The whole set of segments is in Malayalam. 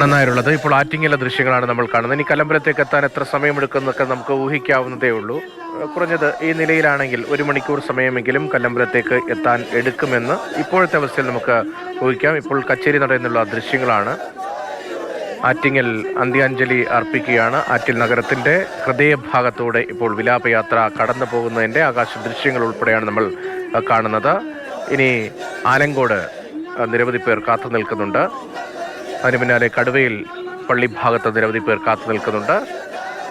നന്നായിട്ടുള്ളത്. ഇപ്പോൾ ആറ്റിങ്ങലെ ദൃശ്യങ്ങളാണ് നമ്മൾ കാണുന്നത്. ഇനി കലമ്പലത്തേക്ക് എത്താൻ എത്ര സമയമെടുക്കുന്നൊക്കെ നമുക്ക് ഊഹിക്കാവുന്നതേ ഉള്ളൂ. കുറഞ്ഞത് ഈ നിലയിലാണെങ്കിൽ 1 മണിക്കൂർ സമയമെങ്കിലും കല്ലമ്പലത്തേക്ക് എത്താൻ എടുക്കുമെന്ന് ഇപ്പോഴത്തെ അവസ്ഥയിൽ നമുക്ക് ഊഹിക്കാം. ഇപ്പോൾ കച്ചേരി നടന്നുള്ള ദൃശ്യങ്ങളാണ്. ആറ്റിങ്ങൽ അന്ത്യാഞ്ജലി അർപ്പിക്കുകയാണ്. ആറ്റിൽ നഗരത്തിന്റെ ഹൃദയഭാഗത്തൂടെ ഇപ്പോൾ വിലാപയാത്ര കടന്നു പോകുന്നതിന്റെ ആകാശ ദൃശ്യങ്ങൾ ഉൾപ്പെടെയാണ് നമ്മൾ കാണുന്നത്. ഇനി ആലങ്കോട് നിരവധി പേർ കാത്തു നിൽക്കുന്നുണ്ട്. അതിന് പിന്നാലെ കടുവയിൽ പള്ളി ഭാഗത്ത് നിരവധി പേർ കാത്തു നിൽക്കുന്നുണ്ട്.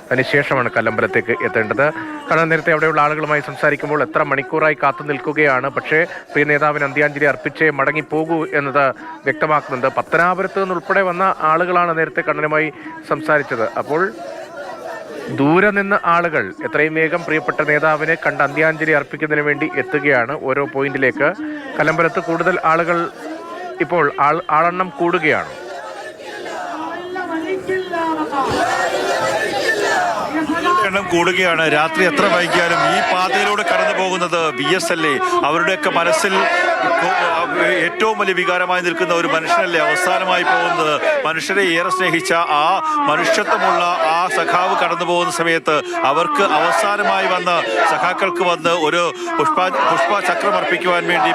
അതിനുശേഷമാണ് കല്ലമ്പലത്തേക്ക് എത്തേണ്ടത്. കാരണം നേരത്തെ അവിടെയുള്ള ആളുകളുമായി സംസാരിക്കുമ്പോൾ എത്ര മണിക്കൂറായി കാത്തു നിൽക്കുകയാണ്, പക്ഷേ പ്രിയ നേതാവിന് അന്ത്യാഞ്ജലി അർപ്പിച്ചേ മടങ്ങിപ്പോകൂ എന്നത് വ്യക്തമാക്കുന്നുണ്ട്. പത്തനാപുരത്ത് നിന്നുൾപ്പെടെ വന്ന ആളുകളാണ് നേരത്തെ കണ്ണനുമായി സംസാരിച്ചത്. അപ്പോൾ ദൂരെ നിന്ന് ആളുകൾ എത്രയും വേഗം പ്രിയപ്പെട്ട നേതാവിനെ കണ്ട് അന്ത്യാഞ്ജലി അർപ്പിക്കുന്നതിന് വേണ്ടി എത്തുകയാണ് ഓരോ പോയിന്റിലേക്ക്. കല്ലമ്പലത്ത് കൂടുതൽ ആളുകൾ ഇപ്പോൾ ആളെണ്ണം കൂടുകയാണ്. കൂടുകയാണ്. രാത്രി എത്ര വൈകിയാലും ഈ പാതയിലൂടെ കടന്നു പോകുന്നത് VS അവരുടെയൊക്കെ മനസ്സിൽ ഏറ്റവും വലിയ വികാരമായി നിൽക്കുന്ന ഒരു മനുഷ്യനല്ലേ അവസാനമായി പോകുന്നത്. മനുഷ്യരെ ഏറെ സ്നേഹിച്ച ആ മനുഷ്യത്വമുള്ള ആ സഖാവ് കടന്നു പോകുന്ന സമയത്ത് അവർക്ക് അവസാനമായി വന്ന് സഖാക്കൾക്ക് വന്ന് ഒരു പുഷ്പചക്രം അർപ്പിക്കുവാൻ വേണ്ടി,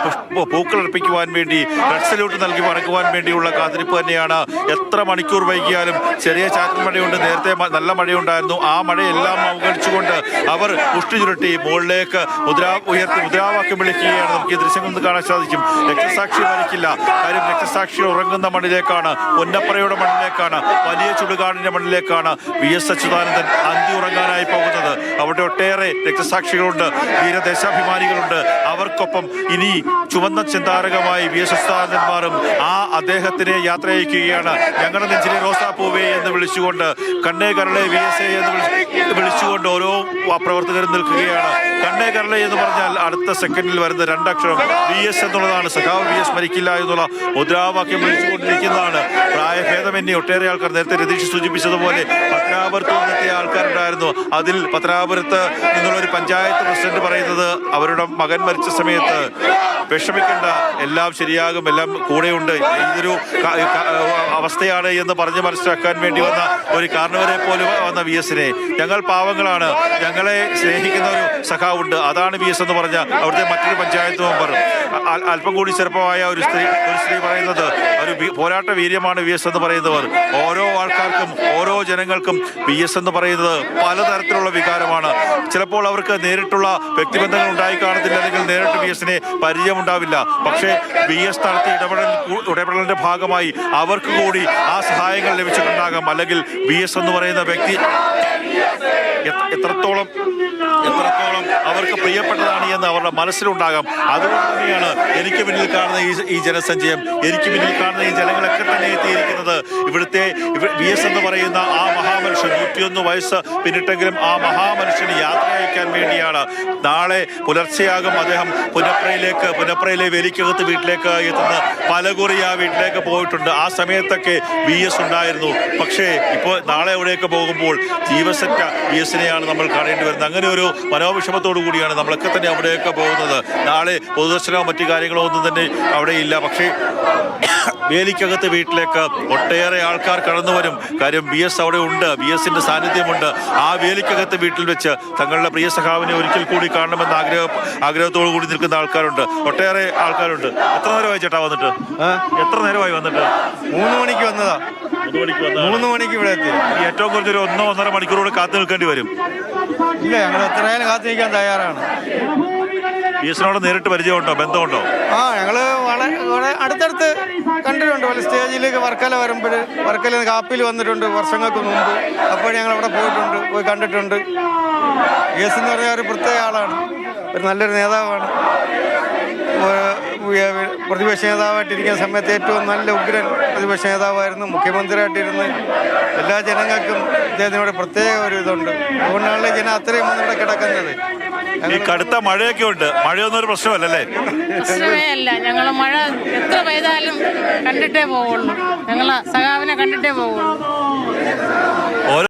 പൂക്കൾ അർപ്പിക്കുവാൻ വേണ്ടി, റെഡ് സല്യൂട്ട് നൽകി മടക്കുവാൻ വേണ്ടിയുള്ള കാത്തിരിപ്പ് തന്നെയാണ്. എത്ര മണിക്കൂർ വൈകിയാലും ചെറിയ ചാറ്റൽ മഴയുണ്ട്, നേരത്തെ നല്ല മഴയുണ്ടായിരുന്നു. ആ മഴയെല്ലാം അവഗണിച്ചുകൊണ്ട് അവർ പുഷ്ടി ചുരുട്ടി മുകളിലേക്ക് ഉയർത്തി മുദ്രാവാക്യം വിളിക്കുകയാണ്. നമുക്ക് ഈ ദൃശ്യങ്ങൾ ഒന്ന് കാണാൻ സാധിക്കും. രക്തസാക്ഷി മരിക്കില്ല, കാര്യം രക്തസാക്ഷി ഉറങ്ങുന്ന മണ്ണിലേക്കാണ്, പൊന്നപ്പറയുടെ മണ്ണിലേക്കാണ്, വലിയ ചുടുകാടിന്റെ മണ്ണിലേക്കാണ് VS അച്യുതാനന്ദൻ അന്തി ഉറങ്ങാനായി പോകുന്നത്. അവിടെ ഒട്ടേറെ രക്തസാക്ഷികളുണ്ട്, വീരദേശാഭിമാനികളുണ്ട്. അവർക്കൊപ്പം ഇനി ചുവന്ന ചിന്താരകമായി VS അച്യുതാനന്ദൻ മാറും. ആ അദ്ദേഹത്തിനെ യാത്ര അയക്കുകയാണ്. ഞങ്ങളുടെ നെഞ്ചിലെ റോസാപ്പൂവേ എന്ന് വിളിച്ചുകൊണ്ട്, കണ്ണേ കരളെ VS എന്ന് വിളിച്ചുകൊണ്ട് ഓരോ പ്രവർത്തകരും നിൽക്കുകയാണ്. കണ്ണേ കരളെ എന്ന് പറഞ്ഞാൽ അടുത്ത സെക്കൻഡിൽ വരുന്ന 2 അക്ഷരം VS എന്നുള്ളതാണ്. സഖാവ് VS മരിക്കില്ല എന്നുള്ള മുദ്രാവാക്യം വിളിച്ചുകൊണ്ടിരിക്കുന്നതാണ്. പ്രായഭേദമന്യേ ഒട്ടേറെ ആൾക്കാർ, നേരത്തെ രതീഷ് സൂചിപ്പിച്ചതുപോലെ പത്തനാപുരത്ത് നിന്നെത്തിയ ആൾക്കാരുണ്ടായിരുന്നു. അതിൽ പത്തനാപുരത്ത് നിന്നുള്ള ഒരു പഞ്ചായത്ത് പ്രസിഡന്റ് പറയുന്നത് അവരുടെ മകൻ മരിച്ച സമയത്ത് വിഷമിക്കേണ്ട, എല്ലാം ശരിയാകും, എല്ലാം കൂടെയുണ്ട്, ഇതൊരു അവസ്ഥയാണ് എന്ന് പറഞ്ഞ് മനസ്സിലാക്കാൻ വേണ്ടി വന്ന ഒരു കാരണവരെ പോലെ വന്ന VSനെ, ഞങ്ങൾ പാവങ്ങളാണ്, ഞങ്ങളെ സ്നേഹിക്കുന്ന ഒരു സഖാവുണ്ട്, അതാണ് VS എന്ന് പറഞ്ഞ അവിടുത്തെ മറ്റൊരു പഞ്ചായത്ത് മെമ്പർ, അല്പം കൂടി ചെറുപ്പമായ ഒരു സ്ത്രീ പറയുന്നത് ഒരു പോരാട്ട വീര്യമാണ് VS എന്ന് പറയുന്നവർ. ഓരോ ആൾക്കാർക്കും ഓരോ ജനങ്ങൾക്കും VS എന്ന് പറയുന്നത് പലതരത്തിലുള്ള വികാരമാണ്. ചിലപ്പോൾ അവർക്ക് നേരിട്ടുള്ള വ്യക്തിബന്ധങ്ങൾ ഉണ്ടായി കാണത്തില്ല, അല്ലെങ്കിൽ നേരിട്ട് VSനെ പരിചയമുണ്ടാവില്ല. പക്ഷേ VS നടത്തിയ ഇടപെടലിന്റെ ഭാഗമായി അവർക്ക് കൂടി ആ സഹായങ്ങൾ ലഭിച്ചിട്ടുണ്ടാകാം. അല്ലെങ്കിൽ VS എന്ന് പറയുന്ന വ്യക്തി എത്രത്തോളം അവർക്ക് പ്രിയപ്പെട്ടതാണ് എന്ന് അവരുടെ മനസ്സിലുണ്ടാകാം. അതുകൊണ്ട് തന്നെയാണ് എനിക്ക് മുന്നിൽ കാണുന്ന ഈ ജനസഞ്ചയം, എനിക്ക് മുന്നിൽ കാണുന്ന ഈ ജനങ്ങളൊക്കെ തന്നെ എത്തിയിരിക്കുന്നത്. ഇവിടുത്തെ VS എന്ന് പറയുന്ന ആ മഹാമനുഷ്യൻ 101 വയസ്സ് പിന്നിട്ടെങ്കിലും ആ മഹാമനുഷ്യന് യാത്ര അയക്കാൻ വേണ്ടിയാണ്. നാളെ പുലർച്ചെയാകും അദ്ദേഹം പുന്നപ്രയിലെ വേലിക്കകത്ത് വീട്ടിലേക്ക് എത്തുന്ന. പലകുറി ആ വീട്ടിലേക്ക് പോയിട്ടുണ്ട്. ആ സമയത്തൊക്കെ VS ഉണ്ടായിരുന്നു. പക്ഷേ ഇപ്പോൾ നാളെ അവിടെയൊക്കെ പോകുമ്പോൾ ജീവസറ്റ VSനെയാണ് നമ്മൾ കാണേണ്ടി വരുന്നത്. അങ്ങനെ ഒരു മനോവിഷമത്തോടു കൂടിയാണ് നമ്മളൊക്കെ തന്നെ അവിടെയൊക്കെ പോകുന്നത്. നാളെ പൊതുദർശനമോ മറ്റു കാര്യങ്ങളോ ഒന്നും തന്നെ അവിടെ ഇല്ല. പക്ഷേ വേലിക്കകത്ത് വീട്ടിലേക്ക് ഒട്ടേറെ ആൾക്കാർ കടന്നു വരും. കാര്യം VS അവിടെ ഉണ്ട്, VSന്റെ സാന്നിധ്യമുണ്ട്. ആ വേലിക്കകത്ത് വീട്ടിൽ വെച്ച് തങ്ങളുടെ പ്രിയ സഖാവിനെ ഒരിക്കൽ കൂടി കാണണമെന്ന് ആഗ്രഹത്തോടു കൂടി നിൽക്കുന്ന ആൾക്കാരുണ്ട്, ഒട്ടേറെ ആൾക്കാരുണ്ട്. എത്ര നേരമായി ചേട്ടാ വന്നിട്ട്? എത്ര നേരമായി വന്നിട്ട്? 3 മണിക്ക് വന്നതാ. 3 മണിക്ക് ഇവിടെ എത്തി. ഏറ്റവും കുറഞ്ഞൊരു 1-1.5 മണിക്കൂറോട് കാത്തു നിൽക്കേണ്ടി വരും. ഇല്ല, ഞങ്ങൾ എത്രയായാലും കാത്തു നിൽക്കാൻ തയ്യാറാണ്. VSനോട് നേരിട്ട് പരിചയമുണ്ടോ, ബന്ധമുണ്ടോ? ഞങ്ങള് വളരെ അടുത്തടുത്ത് കണ്ടിട്ടുണ്ട്. പല സ്റ്റേജിലേക്ക് വർക്കല വരുമ്പോൾ, വർക്കല കാപ്പിൽ വന്നിട്ടുണ്ട് വർഷങ്ങൾക്ക് മുമ്പ്. അപ്പോൾ ഞങ്ങൾ അവിടെ പോയി കണ്ടിട്ടുണ്ട്. VS എന്ന് പറഞ്ഞാൽ ഒരു പ്രത്യേക ആളാണ്, ഒരു നല്ലൊരു നേതാവാണ്. പ്രതിപക്ഷ നേതാവായിട്ടിരിക്കുന്ന സമയത്ത് ഏറ്റവും നല്ല ഉഗ്രൻ പ്രതിപക്ഷ നേതാവായിരുന്നു. മുഖ്യമന്ത്രിയായിട്ടിരുന്ന് എല്ലാ ജനങ്ങൾക്കും ഇദ്ദേഹത്തിനോട് പ്രത്യേക ഒരു ഇതുണ്ട്. അതുകൊണ്ടാണല്ലോ ജനം അത്രയും ഇവിടെ കിടക്കുന്നത്. ഈ കടുത്ത മഴയൊക്കെ ഉണ്ട്, മഴയൊന്നും ഒരു പ്രശ്നമല്ലല്ലേ? പ്രശ്നമേ അല്ല. ഞങ്ങൾ മഴ എത്ര പെയ്താലും കണ്ടിട്ടേ പോവുള്ളൂ, ഞങ്ങൾ സഖാവിനെ കണ്ടിട്ടേ പോവുള്ളൂ.